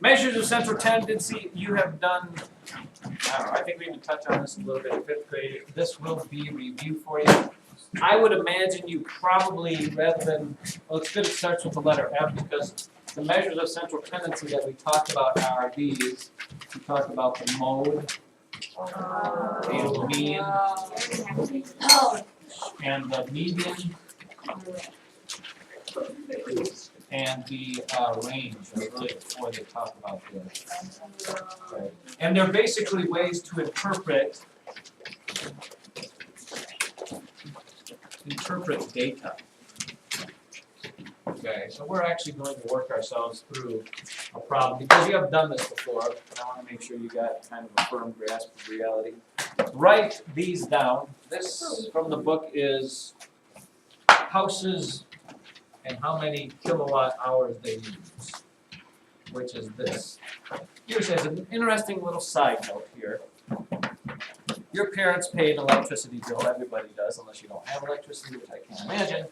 Measures of central tendency, you have done, I don't know, I think we even touched on this a little bit in 5th grade. This will be review for you. I would imagine you probably, rather than, well, it's good it starts with the letter F because the measures of central tendency that we talked about are these. We talked about the mode, and the mean, and the median, and the range are really before they talk about this. Okay. And they're basically ways to interpret data. Okay, so we're actually going to work ourselves through a problem because you have done this before. I want to make sure you got kind of a firm grasp of reality. Write these down. This from the book is houses and how many kilowatt hours they use, which is this. Here's an interesting little side note here. Your parents pay an electricity bill, everybody does, unless you don't have electricity, which I can't imagine.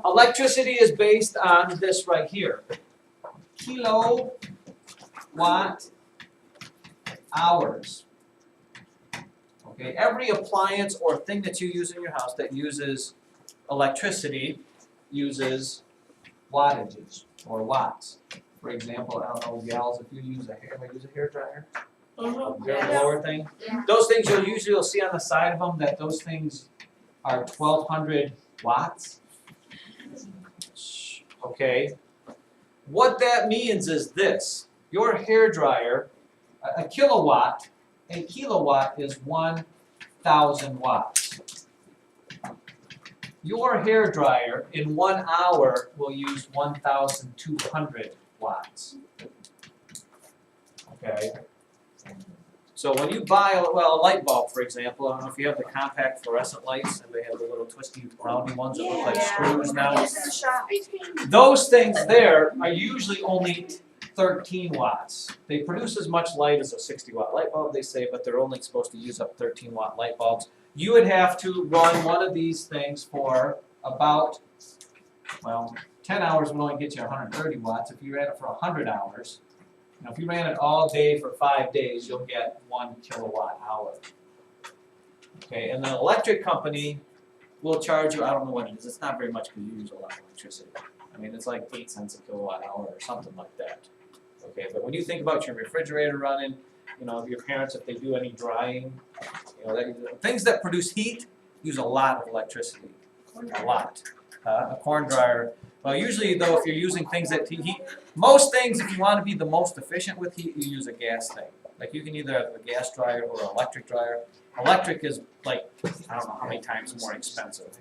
Electricity is based on this right here. Kilowatt hours. Okay, every appliance or thing that you use in your house that uses electricity uses wattages or watts. For example, I don't know, gals, if you use a hair dryer, hair blower thing. Yeah. Those things you'll see on the side of them that those things are 1,200 watts. Okay. What that means is this: your hair dryer, a kilowatt is 1,000 watts. Your hair dryer in 1 hour will use 1,200 watts. Okay. So when you buy a light bulb, for example, I don't know if you have the compact fluorescent lights and they have the little twisty roundy ones that look like screws now. Those things there are usually only 13 watts. They produce as much light as a 60-watt light bulb, they say, but they're only supposed to use up 13-watt light bulbs. You would have to run one of these things for about, 10 hours would only get you 130 watts. If you ran it for 100 hours, if you ran it all day for 5 days, you'll get 1 kilowatt hour. Okay, and the electric company will charge you, I don't know what it is, it's not very much because you use a lot of electricity. I mean, it's like 8 cents a kilowatt hour or something like that. Okay, but when you think about your refrigerator running, your parents, if they do any drying, things that produce heat use a lot of electricity, a lot. A corn dryer, well, usually though, if you're using things that heat, most things, if you want to be the most efficient with heat, you use a gas thing. Like you can either have a gas dryer or an electric dryer. Electric is like, I don't know how many times more expensive.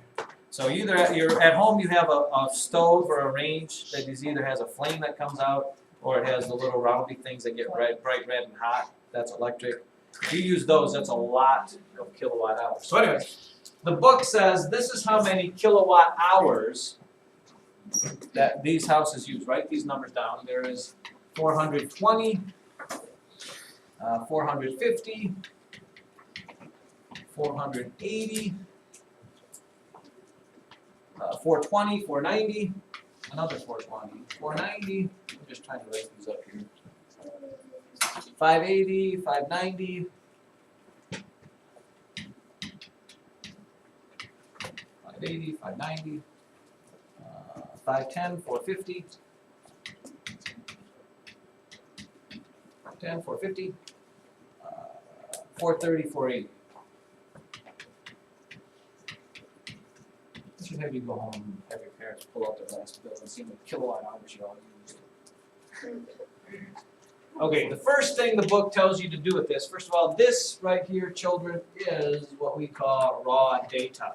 So either you're at home, you have a stove or a range that either has a flame that comes out or it has the little roundy things that get bright red and hot. That's electric. If you use those, that's a lot of kilowatt hours. So anyway, the book says this is how many kilowatt hours that these houses use. Write these numbers down. There is 420, 450, 480, 420, 490, another 420, 490. I'm just trying to write these up here. 580, 590, 580, 590, 510, 450, 510, 450, 430, 480. I should have you go home and have your parents pull out their last bill and see how many kilowatt hours you all used. Okay, the first thing the book tells you to do with this, first of all, this right here, children, is what we call raw data.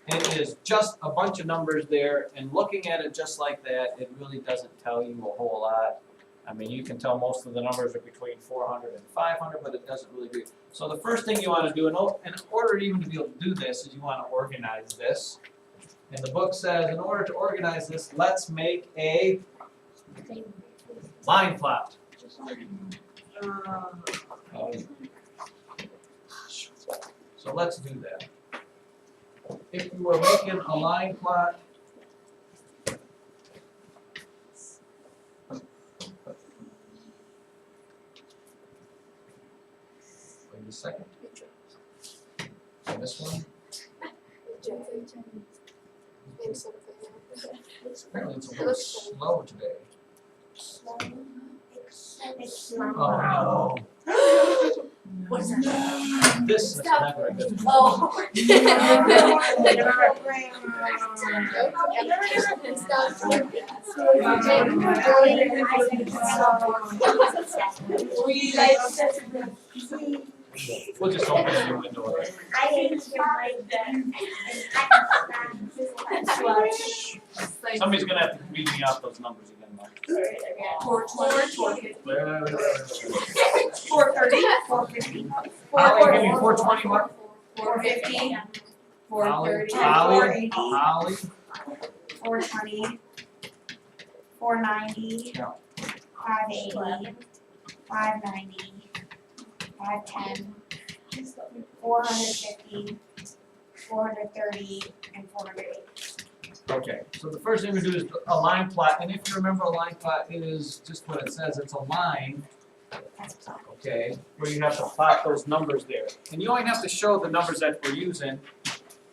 It is just a bunch of numbers there, and looking at it just like that, it really doesn't tell you a whole lot. I mean, you can tell most of the numbers are between 400 and 500, but it doesn't really do. So the first thing you want to do, in order even to be able to do this, is you want to organize this. And the book says, in order to organize this, let's make a Line plot. So let's do that. If you were making a line plot, wait a second. And this one? Apparently it's a little slow today. Oh no. What's that? This is never a good. Oh. We'll just open a new window. Somebody's gonna have to read me out those numbers again, Mike. 420. Wait. 430. 450. Holly, give me 420 what? 450. 430. Holly, 420, 490, Yeah. 580, 590, 510, 450, 430, and 480. Okay, so the first thing we do is a line plot, and if you remember a line plot, it is just what it says, it's a line, okay, where you have to plot those numbers there. And you only have to show the numbers that we're using,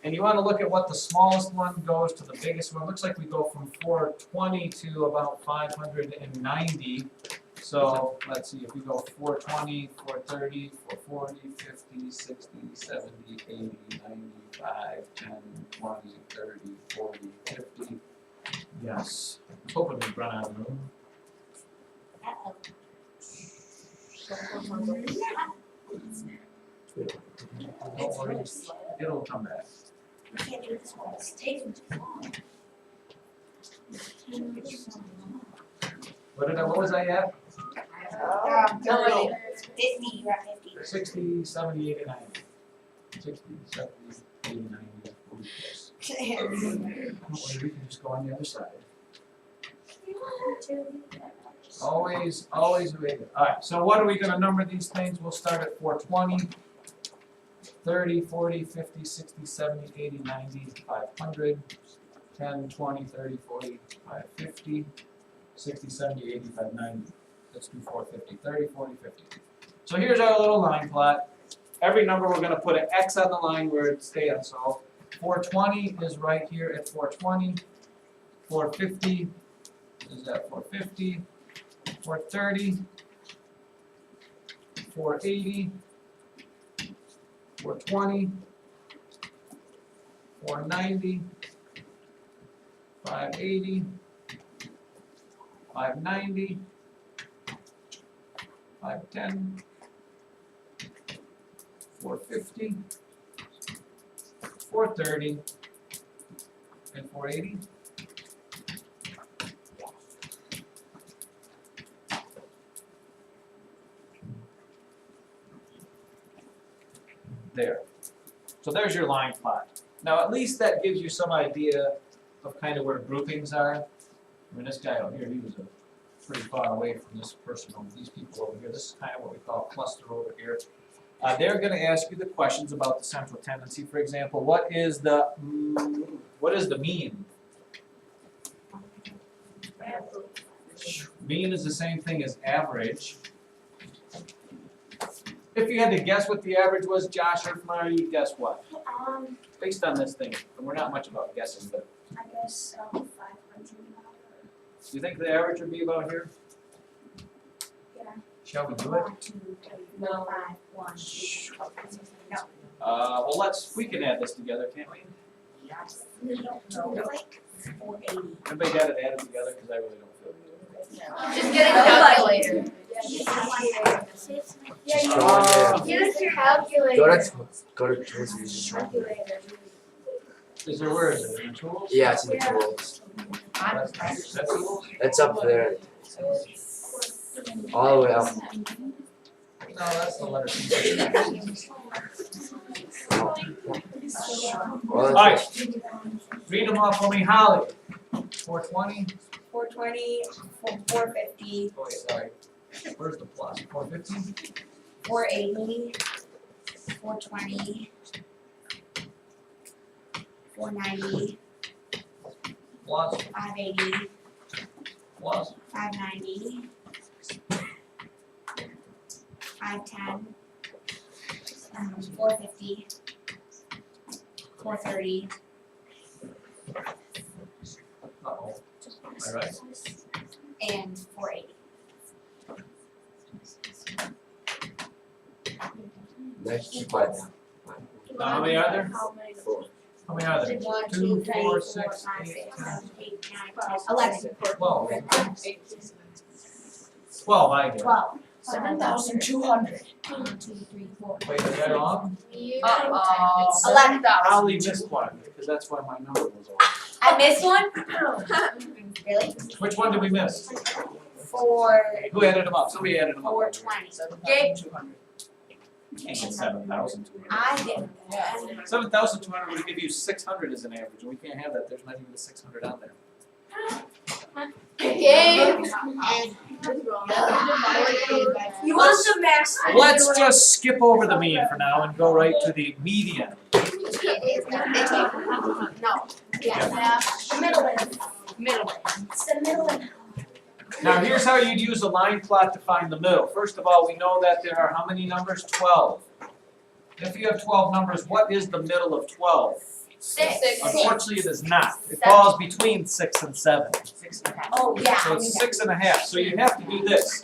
and you wanna look at what the smallest one goes to the biggest one. Looks like we go from 420 to about 590. So, let's see, if we go 420, 430, 440, 50, 60, 70, 80, 95, 10, 20, 30, 40, 50. Yes. I was hoping we'd run out of room. Don't worry, it'll come back. We can't do this one. It's taking too long. What was I at? 50, you're at 50. 60, 70, 80, 90. 60, 70, 80, 90, 40 plus. Don't worry, we can just go on the other side. Always wait. Alright, so what are we gonna number these things? We'll start at 420, 30, 40, 50, 60, 70, 80, 90, 500, 10, 20, 30, 40, 550, 60, 70, 80, 590. Let's do 450, 30, 40, 50. So here's our little line plot. Every number we're gonna put an X on the line where it stands. So 420 is right here at 420. 450 is at 450. 430. 480. 420. 490. 580. 590. 510. 450. 430. And 480. There. So there's your line plot. Now at least that gives you some idea of kind of where groupings are. I mean, this guy over here, he was pretty far away from this person over these people over here. This is kind of what we call a cluster over here. They're going to ask you the questions about the central tendency. For example, what is the mean? Mean is the same thing as average. If you had to guess what the average was, Josh or Mara, you'd guess what? Based on this thing, and we're not much about guessing, but I guess 500. do you think the average would be about here? Yeah. Shall we do it? 1, 2, 3, 4, 5, 1, 2, 3. No. Well, we can add this together, can't we? No, like 480. Everybody got it added together, because I really don't feel good. Just get a calculator. Just go in there. Use your calculator. Go to tools. Is there, where is it, in the tools? Yeah, it's in the tools. That's tools? It's up there. All the way up. No, that's the letter C. Well, Alright, read them off for me, Holly. 420, 420, 450, Oh, wait, sorry. Where's the plus? 415? 480, 420, 490, Plus, 580, plus, 590, 510, 450, 430, uh-oh. All right. and 480. Next to five. Now, how many are there? Four. How many are there? 1, 2, 2, 3, 4, 4, 6, 5, 8, 6, 10, 7, 8, 9, 10, 11. 12. 12, I get. 12. 7,200. 1, 2, 3, 4. Wait, is that wrong? Uh-oh. 11. Holly missed one, because that's why my number was off. I missed one? Really? Which one did we miss? 4, Who added them up? Somebody added them up. 420. Gabe. Can't get 7,200. I didn't. 7,200 would give you 600 as an average, and we can't have that. There's not even a 600 on there. Gabe. You want the max? Let's just skip over the mean for now and go right to the median. No. Yeah. The middle one. Middle. It's the middle one. Now, here's how you'd use a line plot to find the middle. First of all, we know that there are how many numbers? 12. If you have 12 numbers, what is the middle of 12? 6. Unfortunately, it is not. It falls between 6 and 7. Oh, yeah. So it's 6.5. So you have to do this.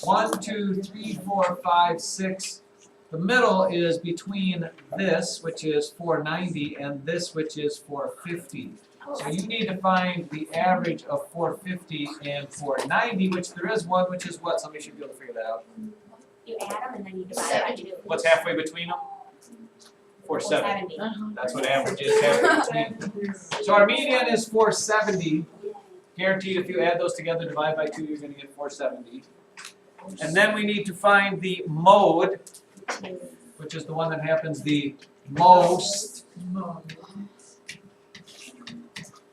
1, 2, 3, 4, 5, 6. The middle is between this, which is 490, and this, which is 450. So you need to find the average of 450 and 490, which there is one, which is what? Somebody should be able to figure that out. You add them and then you divide by 2. What's halfway between them? 470. 470. That's what average is, halfway between. So our median is 470. Guaranteed if you add those together, divide by 2, you're going to get 470. And then we need to find the mode, which is the one that happens the most.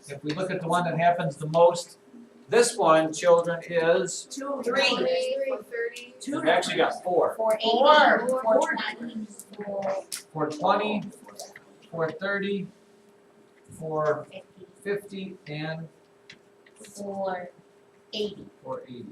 If we look at the one that happens the most, this one, children, is 2, 3. 3. we've actually got 4. 480, 420, 420, 430, 450, and 480. 480.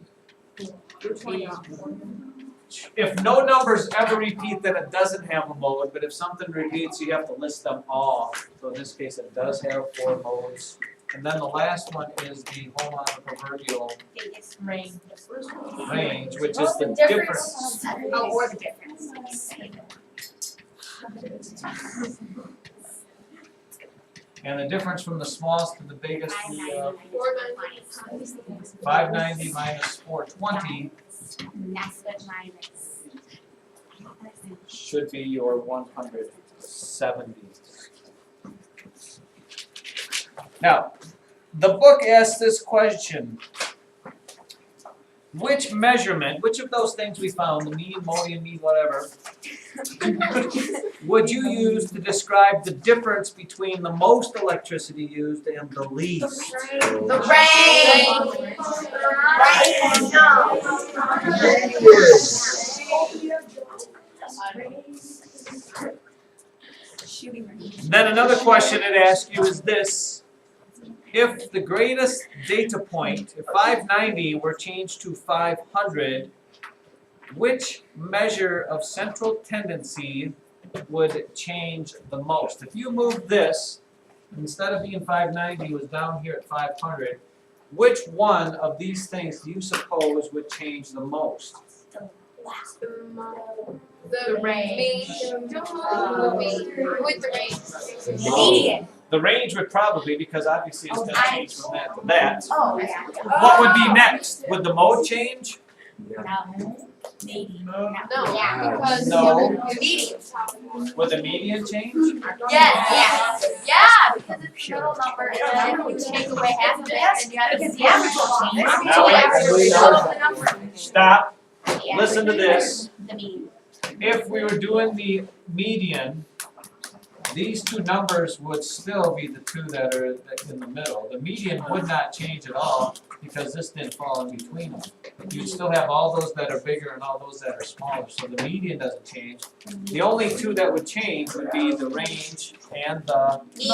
If no numbers ever repeat, then it doesn't have a mode, but if something repeats, you have to list them all. So in this case, it does have 4 modes. And then the last one is the, hold on, the proverbial Biggest Range. range, which is the difference. Oh, or the difference. And the difference from the smallest to the biggest, the 590. 590 minus 420 And that's what mine is. should be your 170. Now, the book asks this question. Which measurement, which of those things we found, the mean, modian, mean, whatever, would you use to describe the difference between the most electricity used and the least? The rain. Then another question it asks you is this. If the greatest data point, if 590 were changed to 500, which measure of central tendency would change the most? If you move this, instead of being 590, it was down here at 500, which one of these things do you suppose would change the most? The range. With the range. The median. The range would probably, because obviously it's going to change from that to that. Oh, yeah. What would be next? Would the mode change? No. Maybe. No, Yeah. because No. the median. Would the median change? Yes. Yeah, because it's the middle number, and then you take away half of it, and you have Because the average will change. Now the wait. average of the number. Stop. The Listen to average, this. The median. If we were doing the median, these two numbers would still be the two that are in the middle. The median would not change at all because this didn't fall in between them. You'd still have all those that are bigger and all those that are smaller, so the median doesn't change. The only two that would change would be the range and the Mean.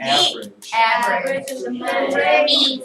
average. Average. Average is the Mean.